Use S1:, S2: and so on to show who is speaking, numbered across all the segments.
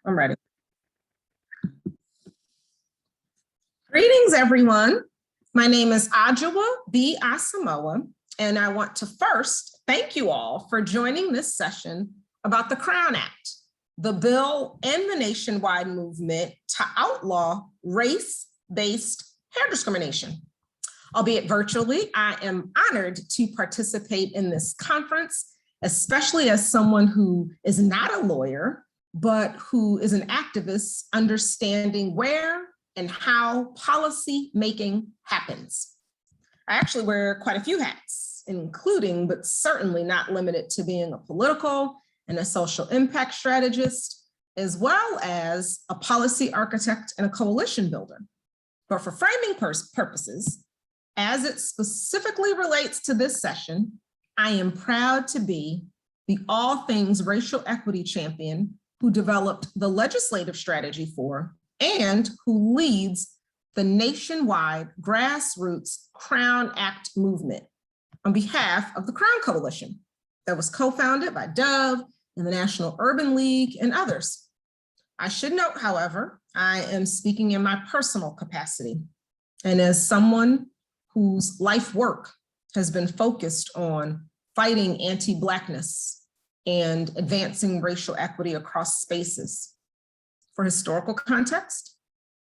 S1: I'm ready. Greetings, everyone. My name is Adjoa B. Asamoah, and I want to first thank you all for joining this session about the Crown Act, the bill and the nationwide movement to outlaw race-based hair discrimination. Albeit virtually, I am honored to participate in this conference, especially as someone who is not a lawyer, but who is an activist understanding where and how policy making happens. I actually wear quite a few hats, including, but certainly not limited to being a political and a social impact strategist, as well as a policy architect and a coalition builder. But for framing purposes, as it specifically relates to this session, I am proud to be the all things racial equity champion who developed the legislative strategy for and who leads the nationwide grassroots Crown Act movement on behalf of the Crown Coalition that was co-founded by Dove and the National Urban League and others. I should note, however, I am speaking in my personal capacity and as someone whose life work has been focused on fighting anti-Blackness and advancing racial equity across spaces. For historical context,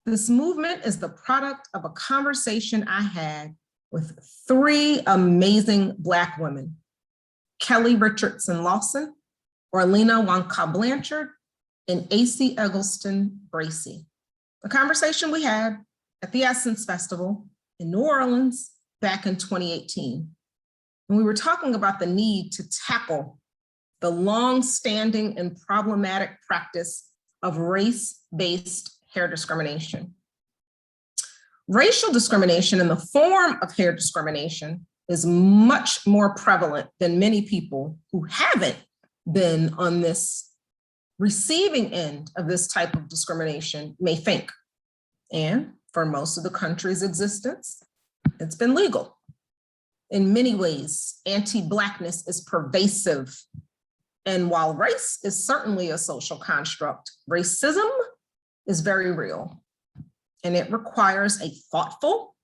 S1: this movement is the product of a conversation I had with three amazing Black women, Kelly Richardson Lawson, Orlena Wonka Blanchard, and AC Eggleston Bracey. The conversation we had at the Essence Festival in New Orleans back in 2018. And we were talking about the need to tackle the long-standing and problematic practice of race-based hair discrimination. Racial discrimination in the form of hair discrimination is much more prevalent than many people who haven't been on this receiving end of this type of discrimination may think. And for most of the country's existence, it's been legal. In many ways, anti-Blackness is pervasive. And while race is certainly a social construct, racism is very real. And it requires a thoughtful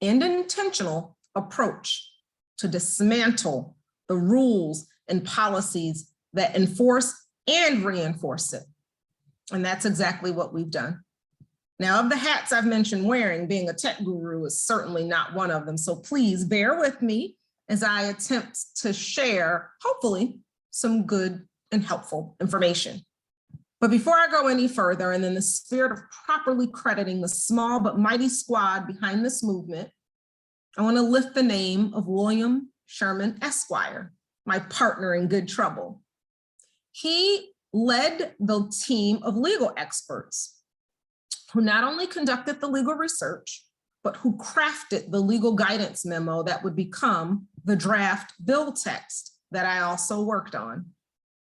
S1: and intentional approach to dismantle the rules and policies that enforce and reinforce it. And that's exactly what we've done. Now, of the hats I've mentioned wearing, being a tech guru is certainly not one of them. So please bear with me as I attempt to share, hopefully, some good and helpful information. But before I go any further, and in the spirit of properly crediting the small but mighty squad behind this movement, I want to lift the name of William Sherman Esquire, my partner in good trouble. He led the team of legal experts who not only conducted the legal research, but who crafted the legal guidance memo that would become the draft bill text that I also worked on.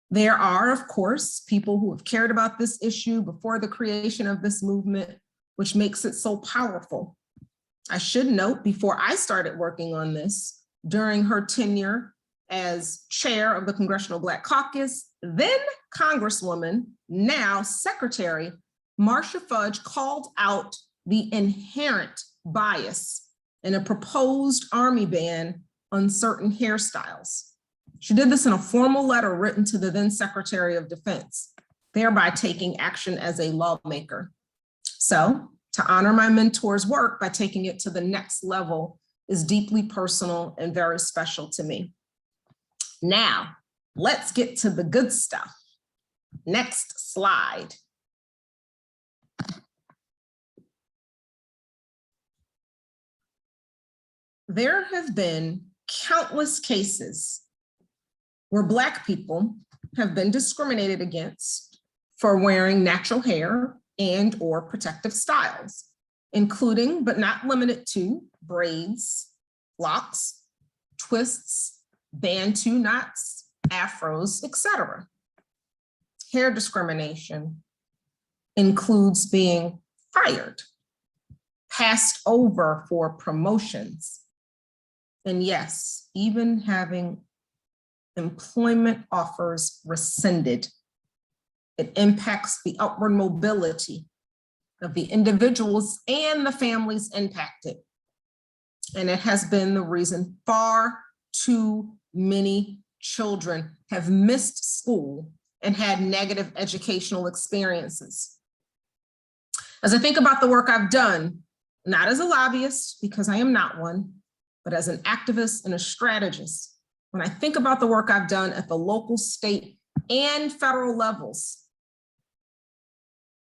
S1: There are, of course, people who have cared about this issue before the creation of this movement, which makes it so powerful. I should note, before I started working on this, during her tenure as chair of the Congressional Black Caucus, then Congresswoman, now Secretary, Marcia Fudge called out the inherent bias in a proposed Army ban on certain hairstyles. She did this in a formal letter written to the then Secretary of Defense, thereby taking action as a lawmaker. So, to honor my mentor's work by taking it to the next level is deeply personal and very special to me. Now, let's get to the good stuff. Next slide. There have been countless cases where Black people have been discriminated against for wearing natural hair and or protective styles, including but not limited to braids, locks, twists, Bantu knots, afros, etc. Hair discrimination includes being fired, passed over for promotions, and yes, even having employment offers rescinded It impacts the upward mobility of the individuals and the families impacted. And it has been the reason far too many children have missed school and had negative educational experiences. As I think about the work I've done, not as a lobbyist, because I am not one, but as an activist and a strategist, when I think about the work I've done at the local, state, and federal levels,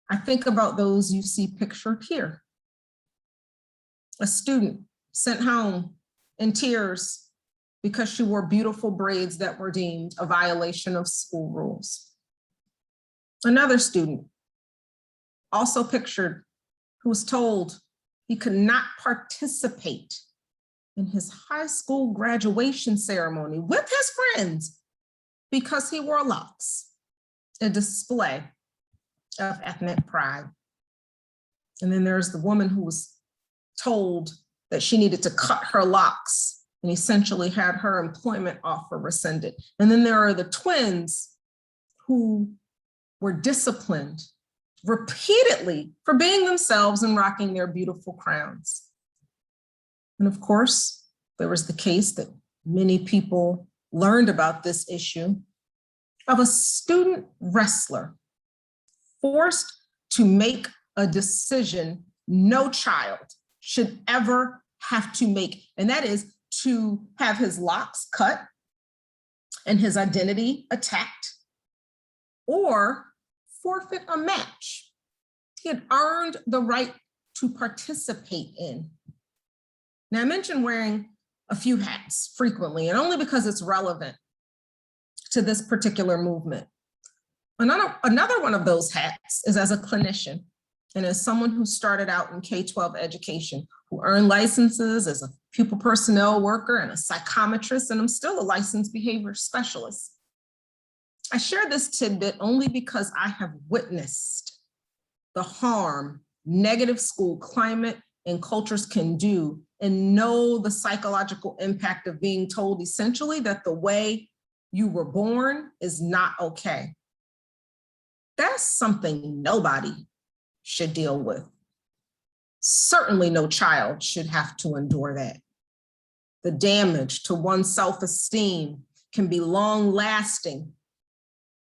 S1: I think about those you see pictured here. A student sent home in tears because she wore beautiful braids that were deemed a violation of school rules. Another student, also pictured, who was told he could not participate in his high school graduation ceremony with his friends because he wore locks, a display of ethnic pride. And then there's the woman who was told that she needed to cut her locks and essentially had her employment offer rescinded. And then there are the twins who were disciplined repeatedly for being themselves and rocking their beautiful crowns. And of course, there was the case that many people learned about this issue of a student wrestler forced to make a decision no child should ever have to make, and that is to have his locks cut and his identity attacked or forfeit a match he had earned the right to participate in. Now, I mentioned wearing a few hats frequently, and only because it's relevant to this particular movement. Another one of those hats is as a clinician and as someone who started out in K-12 education, who earned licenses as a pupil personnel worker and a psychometrist, and I'm still a licensed behavior specialist. I share this tidbit only because I have witnessed the harm negative school climate and cultures can do and know the psychological impact of being told essentially that the way you were born is not okay. That's something nobody should deal with. Certainly no child should have to endure that. The damage to one's self-esteem can be long-lasting,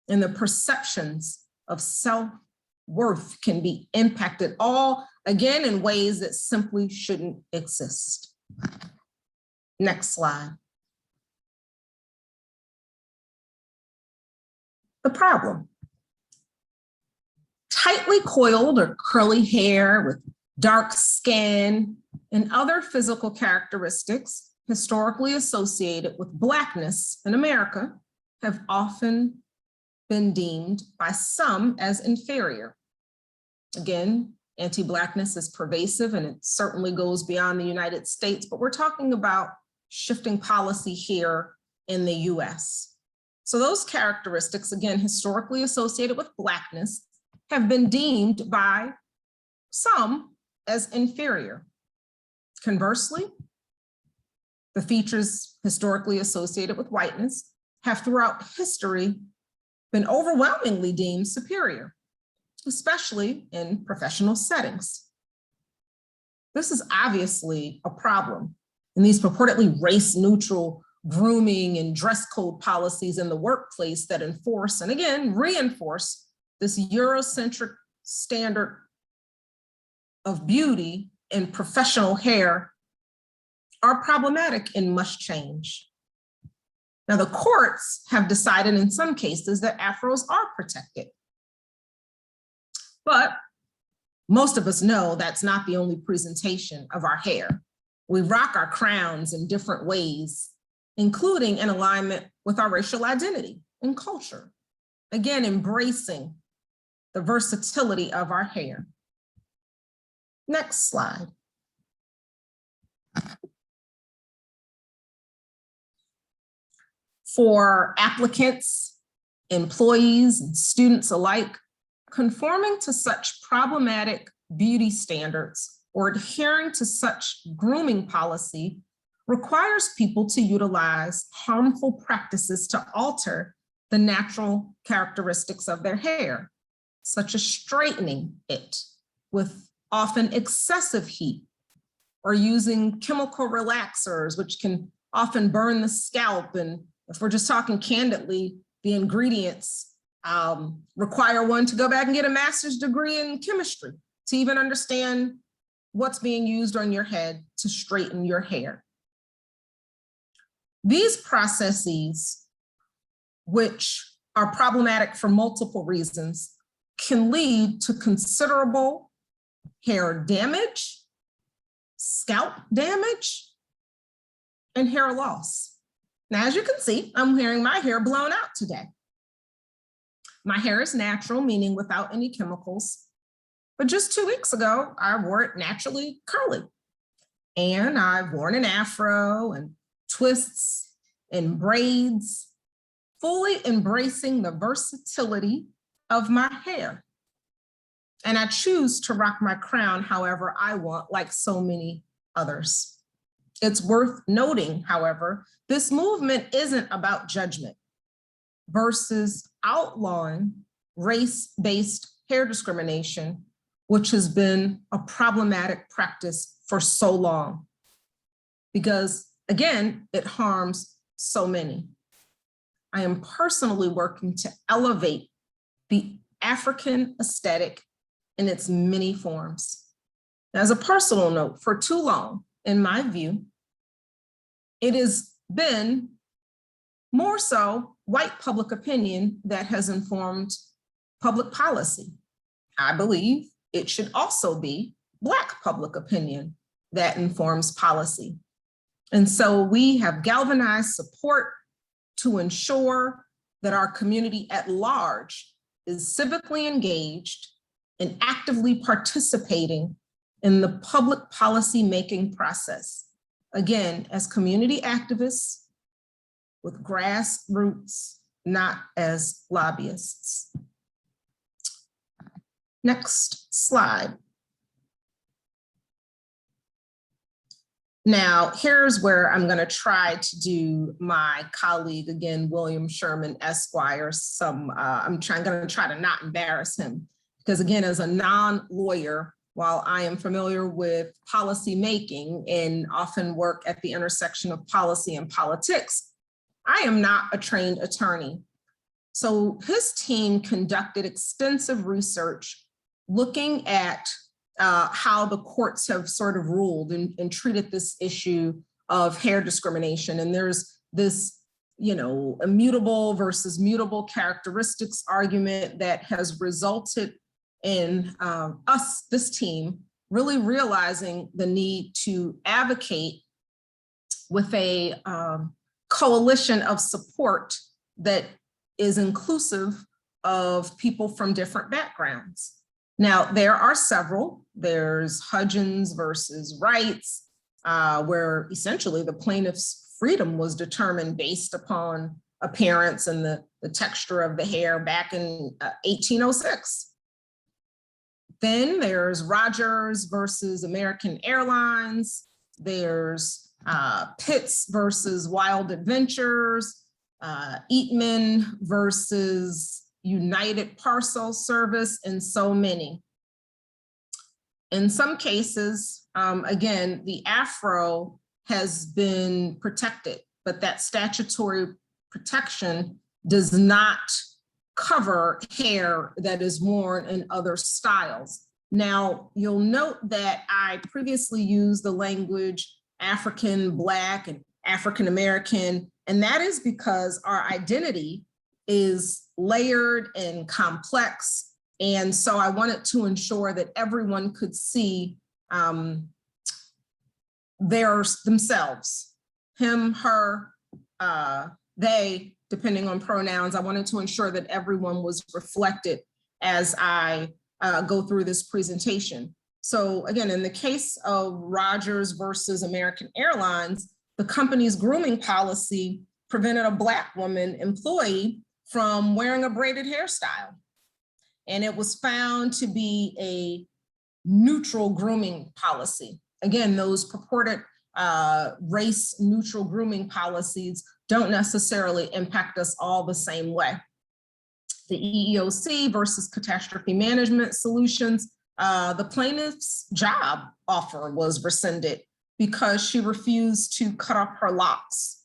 S1: and the perceptions of self-worth can be impacted, all again in ways that simply shouldn't exist. Next slide. The problem. Tightly coiled or curly hair with dark skin and other physical characteristics historically associated with Blackness in America have often been deemed by some as inferior. Again, anti-Blackness is pervasive and it certainly goes beyond the United States, but we're talking about shifting policy here in the US. So those characteristics, again, historically associated with Blackness, have been deemed by some as inferior. Conversely, the features historically associated with whiteness have throughout history been overwhelmingly deemed superior, especially in professional settings. This is obviously a problem, and these purportedly race-neutral grooming and dress code policies in the workplace that enforce and again reinforce this Eurocentric standard of beauty and professional hair are problematic and must change. Now, the courts have decided in some cases that afros are protected. But most of us know that's not the only presentation of our hair. We rock our crowns in different ways, including in alignment with our racial identity and culture. Again, embracing the versatility of our hair. Next slide. For applicants, employees, and students alike, conforming to such problematic beauty standards or adhering to such grooming policy requires people to utilize harmful practices to alter the natural characteristics of their hair, such as straightening it with often excessive heat, or using chemical relaxers, which can often burn the scalp. And if we're just talking candidly, the ingredients require one to go back and get a master's degree in chemistry to even understand what's being used on your head to straighten your hair. These processes, which are problematic for multiple reasons, can lead to considerable hair damage, scalp damage, and hair loss. Now, as you can see, I'm wearing my hair blown out today. My hair is natural, meaning without any chemicals. But just 2 weeks ago, I wore it naturally curly. And I've worn an afro and twists and braids, fully embracing the versatility of my hair. And I choose to rock my crown however I want, like so many others. It's worth noting, however, this movement isn't about judgment versus outlawing race-based hair discrimination, which has been a problematic practice for so long. Because again, it harms so many. I am personally working to elevate the African aesthetic in its many forms. As a personal note, for too long, in my view, it has been more so white public opinion that has informed public policy. I believe it should also be Black public opinion that informs policy. And so we have galvanized support to ensure that our community at large is civically engaged and actively participating in the public policy making process. Again, as community activists with grassroots, not as lobbyists. Next slide. Now, here's where I'm going to try to do my colleague, again, William Sherman Esquire, I'm going to try to not embarrass him, because again, as a non-lawyer, while I am familiar with policy making and often work at the intersection of policy and politics, I am not a trained attorney. So his team conducted extensive research looking at how the courts have sort of ruled and treated this issue of hair discrimination. And there's this, immutable versus mutable characteristics argument that has resulted in this team, really realizing the need to advocate with a coalition of support that is inclusive of people from different backgrounds. Now, there are several. There's Hudgens versus Wrights, where essentially the plaintiff's freedom was determined based upon appearance and the texture of the hair back in 1806. Then there's Rogers versus American Airlines. There's Pitts versus Wild Adventures, Eatman versus United Parcel Service, and so many. In some cases, again, the afro has been protected, but that statutory protection does not cover hair that is worn in other styles. Now, you'll note that I previously used the language African, Black, and African American, and that is because our identity is layered and complex. And so I wanted to ensure that everyone could see themselves, him, her, they, depending on pronouns. I wanted to ensure that everyone was reflected as I go through this presentation. So again, in the case of Rogers versus American Airlines, the company's grooming policy prevented a Black woman employee from wearing a braided hairstyle. And it was found to be a neutral grooming policy. Again, those purported race neutral grooming policies don't necessarily impact us all the same way. The EEOC versus catastrophe management solutions, the plaintiff's job offer was rescinded because she refused to cut off her locks,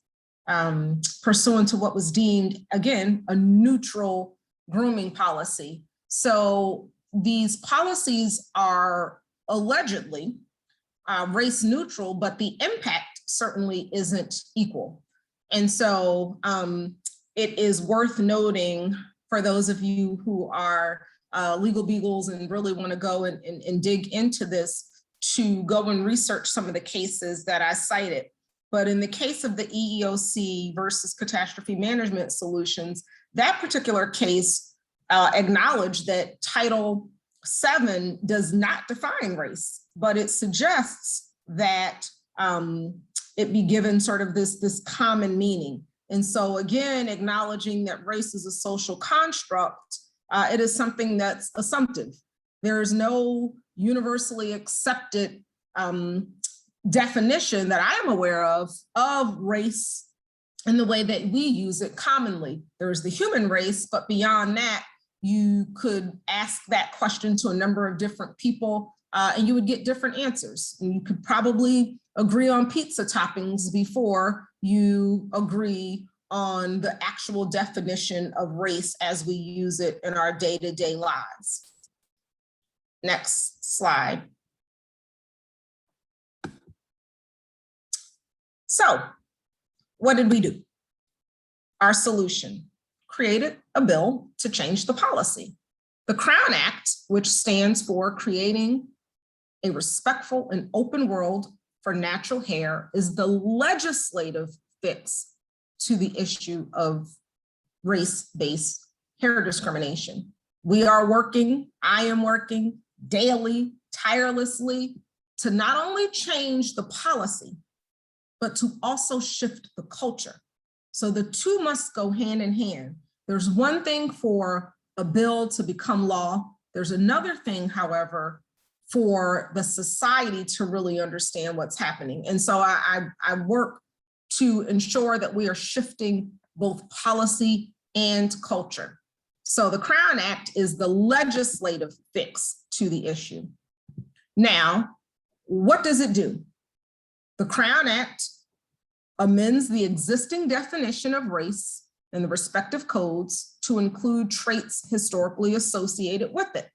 S1: pursuant to what was deemed, again, a neutral grooming policy. So these policies are allegedly race neutral, but the impact certainly isn't equal. And so it is worth noting for those of you who are legal beagles and really want to go and dig into this, to go and research some of the cases that I cited. But in the case of the EEOC versus catastrophe management solutions, that particular case acknowledged that Title VII does not define race, but it suggests that it be given sort of this common meaning. And so again, acknowledging that race is a social construct, it is something that's assumptive. There is no universally accepted definition that I am aware of race in the way that we use it commonly. There's the human race, but beyond that, you could ask that question to a number of different people and you would get different answers. And you could probably agree on pizza toppings before you agree on the actual definition of race as we use it in our day-to-day lives. Next slide. So what did we do? Our solution: created a bill to change the policy. The Crown Act, which stands for Creating a Respectful and Open World for Natural Hair, is the legislative fix to the issue of race-based hair discrimination. We are working, I am working daily, tirelessly, to not only change the policy, but to also shift the culture. So the two must go hand in hand. There's one thing for a bill to become law. There's another thing, however, for the society to really understand what's happening. And so I work to ensure that we are shifting both policy and culture. So the Crown Act is the legislative fix to the issue. Now, what does it do? The Crown Act amends the existing definition of race in the respective codes to include traits historically associated with it,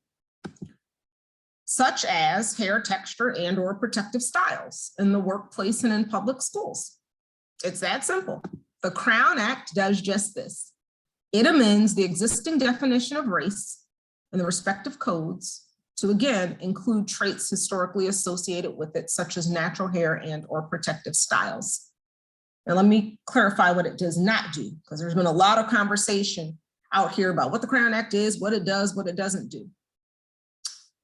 S1: such as hair texture and/or protective styles in the workplace and in public schools. It's that simple. The Crown Act does just this. It amends the existing definition of race in the respective codes to, again, include traits historically associated with it, such as natural hair and/or protective styles. Now, let me clarify what it does not do, because there's been a lot of conversation out here about what the Crown Act is, what it does, what it doesn't do.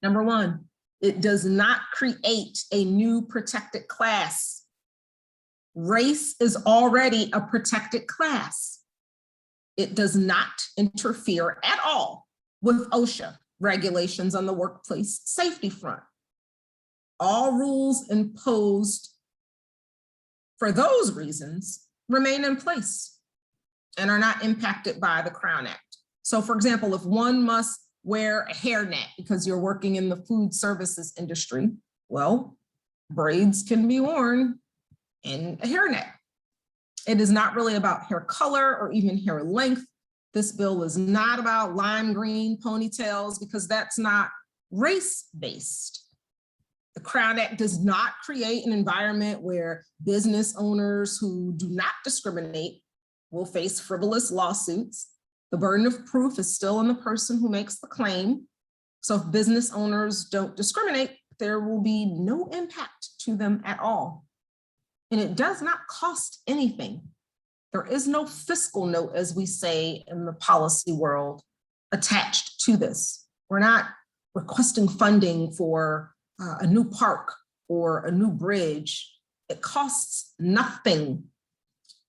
S1: Number one, it does not create a new protected class. Race is already a protected class. It does not interfere at all with OSHA regulations on the workplace safety front. All rules imposed for those reasons remain in place and are not impacted by the Crown Act. So for example, if one must wear a hairnet because you're working in the food services industry, well, braids can be worn in a hairnet. It is not really about hair color or even hair length. This bill is not about lime green ponytails because that's not race-based. The Crown Act does not create an environment where business owners who do not discriminate will face frivolous lawsuits. The burden of proof is still on the person who makes the claim. So if business owners don't discriminate, there will be no impact to them at all. And it does not cost anything. There is no fiscal note, as we say in the policy world, attached to this. We're not requesting funding for a new park or a new bridge. It costs nothing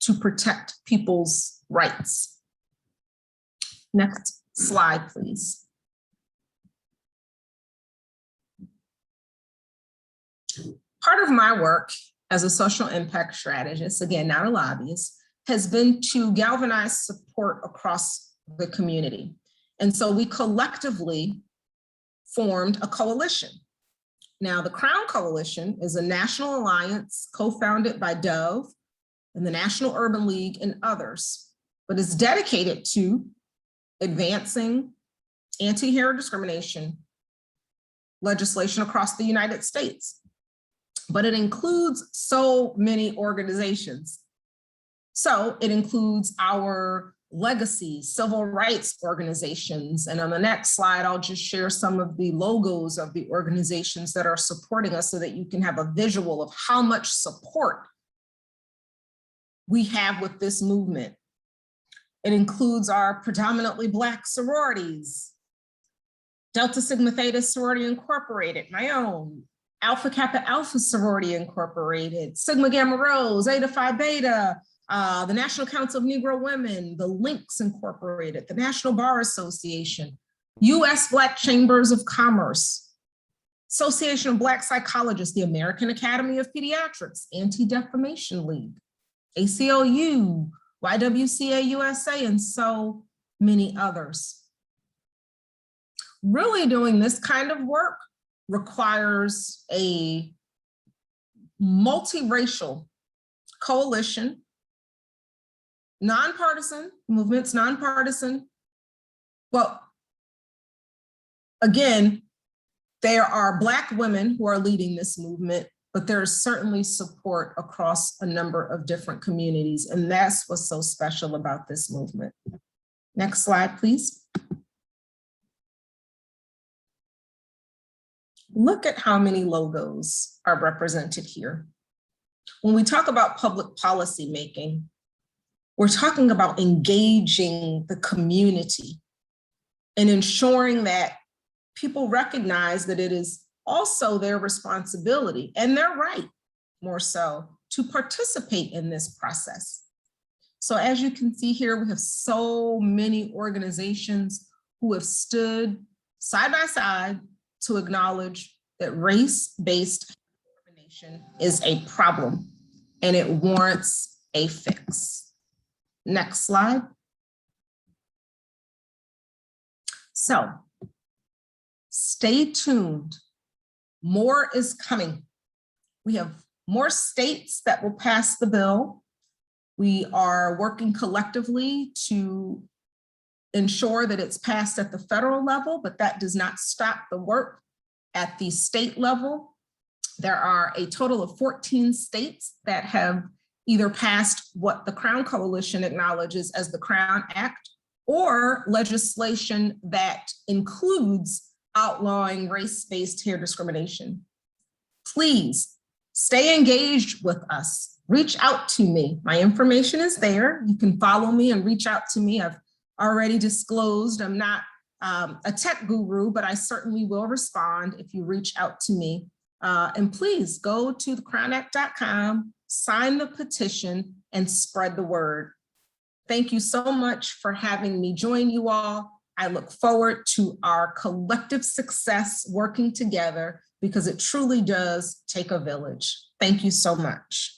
S1: to protect people's rights. Next slide, please. Part of my work as a social impact strategist, again, not a lobbyist, has been to galvanize support across the community. And so we collectively formed a coalition. Now, the Crown Coalition is a national alliance co-founded by Dove and the National Urban League and others, but is dedicated to advancing anti-hair discrimination legislation across the United States. But it includes so many organizations. So it includes our legacy civil rights organizations. And on the next slide, I'll just share some of the logos of the organizations that are supporting us so that you can have a visual of how much support we have with this movement. It includes our predominantly Black sororities, Delta Sigma Theta Sorority Incorporated, my own, Alpha Kappa Alpha Sorority Incorporated, Sigma Gamma Rho, Zeta Phi Beta, the National Council of Negro Women, the Links Incorporated, the National Bar Association, U.S. Black Chambers of Commerce, Association of Black Psychologists, the American Academy of Pediatrics, Anti-Defamation League, ACLU, YWCA USA, and so many others. Really doing this kind of work requires a multiracial coalition, nonpartisan movements, nonpartisan. Well, again, there are Black women who are leading this movement, but there's certainly support across a number of different communities, and that's what's so special about this movement. Next slide, please. Look at how many logos are represented here. When we talk about public policy making, we're talking about engaging the community and ensuring that people recognize that it is also their responsibility and their right, more so, to participate in this process. So as you can see here, we have so many organizations who have stood side by side to acknowledge that race-based discrimination is a problem and it warrants a fix. Next slide. So stay tuned. More is coming. We have more states that will pass the bill. We are working collectively to ensure that it's passed at the federal level, but that does not stop the work at the state level. There are a total of 14 states that have either passed what the Crown Coalition acknowledges as the Crown Act or legislation that includes outlawing race-based hair discrimination. Please stay engaged with us. Reach out to me. My information is there. You can follow me and reach out to me. I've already disclosed I'm not a tech guru, but I certainly will respond if you reach out to me. And please go to thecrownact.com, sign the petition, and spread the word. Thank you so much for having me join you all. I look forward to our collective success working together because it truly does take a village. Thank you so much.